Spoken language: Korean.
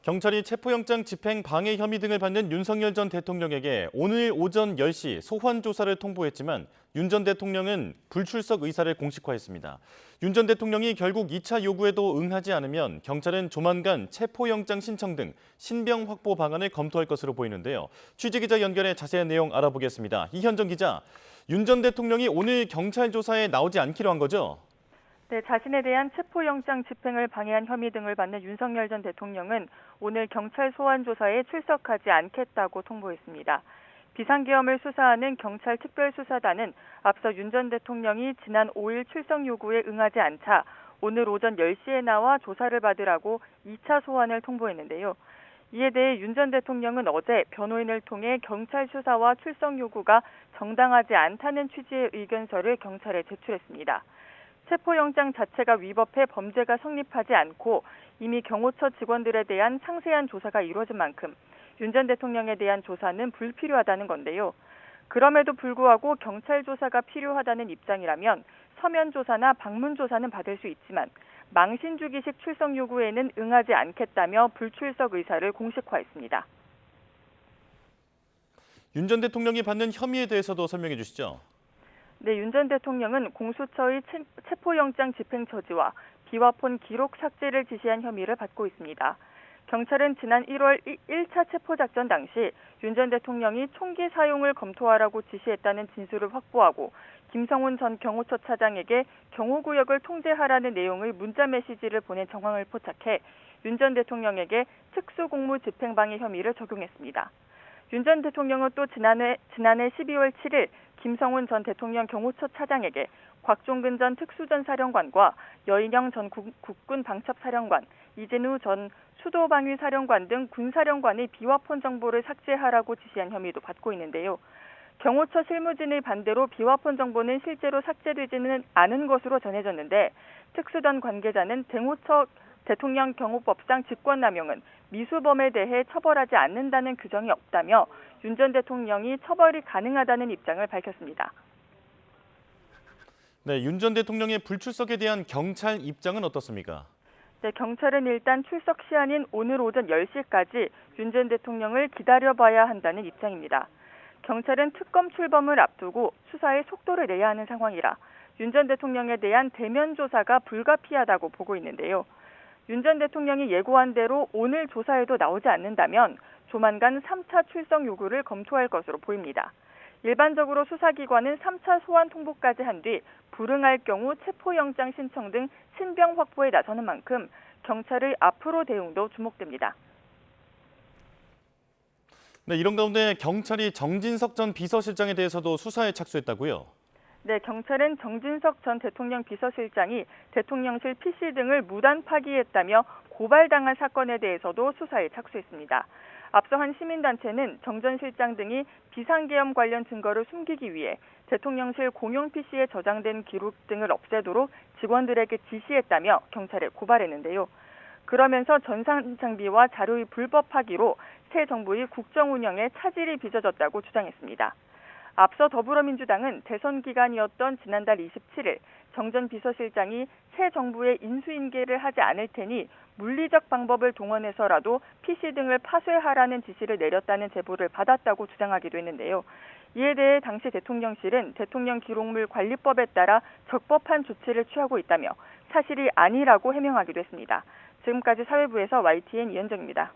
경찰이 체포영장 집행 방해 혐의 등을 받는 윤석열 전 대통령에게 오늘 오전 10시 소환 조사를 통보했지만 윤 전 대통령은 불출석 의사를 공식화했습니다. 윤 전 대통령이 결국 2차 요구에도 응하지 않으면 경찰은 조만간 체포영장 신청 등 신병 확보 방안을 검토할 것으로 보이는데요. 취재기자 연결해 자세한 내용 알아보겠습니다. 이현정 기자, 윤 전 대통령이 오늘 경찰 조사에 나오지 않기로 한 거죠? 네, 자신에 대한 체포영장 집행을 방해한 혐의 등을 받는 윤석열 전 대통령은 오늘 경찰 소환 조사에 출석하지 않겠다고 통보했습니다. 비상계엄을 수사하는 경찰 특별수사단은 앞서 윤 전 대통령이 지난 5일 출석 요구에 응하지 않자 오늘 오전 10시에 나와 조사를 받으라고 2차 소환을 통보했는데요. 이에 대해 윤 전 대통령은 어제 변호인을 통해 경찰 수사와 출석 요구가 정당하지 않다는 취지의 의견서를 경찰에 제출했습니다. 체포영장 자체가 위법해 범죄가 성립하지 않고 이미 경호처 직원들에 대한 상세한 조사가 이루어진 만큼 윤 전 대통령에 대한 조사는 불필요하다는 건데요. 그럼에도 불구하고 경찰 조사가 필요하다는 입장이라면 서면 조사나 방문 조사는 받을 수 있지만 망신주기식 출석 요구에는 응하지 않겠다며 불출석 의사를 공식화했습니다. 윤 전 대통령이 받는 혐의에 대해서도 설명해 주시죠. 네, 윤 전 대통령은 공수처의 체포영장 집행 처지와 비화폰 기록 삭제를 지시한 혐의를 받고 있습니다. 경찰은 지난 1월 1차 체포작전 당시 윤 전 대통령이 총기 사용을 검토하라고 지시했다는 진술을 확보하고 김성훈 전 경호처 차장에게 경호구역을 통제하라는 내용의 문자 메시지를 보낸 정황을 포착해 윤 전 대통령에게 특수공무 집행방해 혐의를 적용했습니다. 윤 전 대통령은 또 지난해 12월 7일 김성훈 전 대통령 경호처 차장에게 곽종근 전 특수전사령관과 여인영 전 국군 방첩사령관, 이진우 전 수도방위사령관 등 군사령관의 비화폰 정보를 삭제하라고 지시한 혐의도 받고 있는데요. 경호처 실무진의 반대로 비화폰 정보는 실제로 삭제되지는 않은 것으로 전해졌는데 특수단 관계자는 대통령 경호법상 직권남용은 미수범에 대해 처벌하지 않는다는 규정이 없다며 윤 전 대통령이 처벌이 가능하다는 입장을 밝혔습니다. 네, 윤 전 대통령의 불출석에 대한 경찰 입장은 어떻습니까? 네, 경찰은 일단 출석 시한인 오늘 오전 10시까지 윤 전 대통령을 기다려봐야 한다는 입장입니다. 경찰은 특검 출범을 앞두고 수사에 속도를 내야 하는 상황이라 윤 전 대통령에 대한 대면 조사가 불가피하다고 보고 있는데요. 윤 전 대통령이 예고한 대로 오늘 조사에도 나오지 않는다면 조만간 3차 출석 요구를 검토할 것으로 보입니다. 일반적으로 수사기관은 3차 소환 통보까지 한 뒤 불응할 경우 체포영장 신청 등 신병 확보에 나서는 만큼 경찰의 앞으로 대응도 주목됩니다. 네, 이런 가운데 경찰이 정진석 전 비서실장에 대해서도 수사에 착수했다고요? 네, 경찰은 정진석 전 대통령 비서실장이 대통령실 PC 등을 무단 파기했다며 고발당한 사건에 대해서도 수사에 착수했습니다. 앞서 한 시민단체는 정 전 실장 등이 비상계엄 관련 증거를 숨기기 위해 대통령실 공용 PC에 저장된 기록 등을 없애도록 직원들에게 지시했다며 경찰에 고발했는데요. 그러면서 전산 장비와 자료의 불법 파기로 새 정부의 국정 운영에 차질이 빚어졌다고 주장했습니다. 앞서 더불어민주당은 대선 기간이었던 지난달 27일 정 전 비서실장이 새 정부에 인수인계를 하지 않을 테니 물리적 방법을 동원해서라도 PC 등을 파쇄하라는 지시를 내렸다는 제보를 받았다고 주장하기도 했는데요. 이에 대해 당시 대통령실은 대통령 기록물 관리법에 따라 적법한 조치를 취하고 있다며 사실이 아니라고 해명하기도 했습니다. 지금까지 사회부에서 YTN 이현정입니다.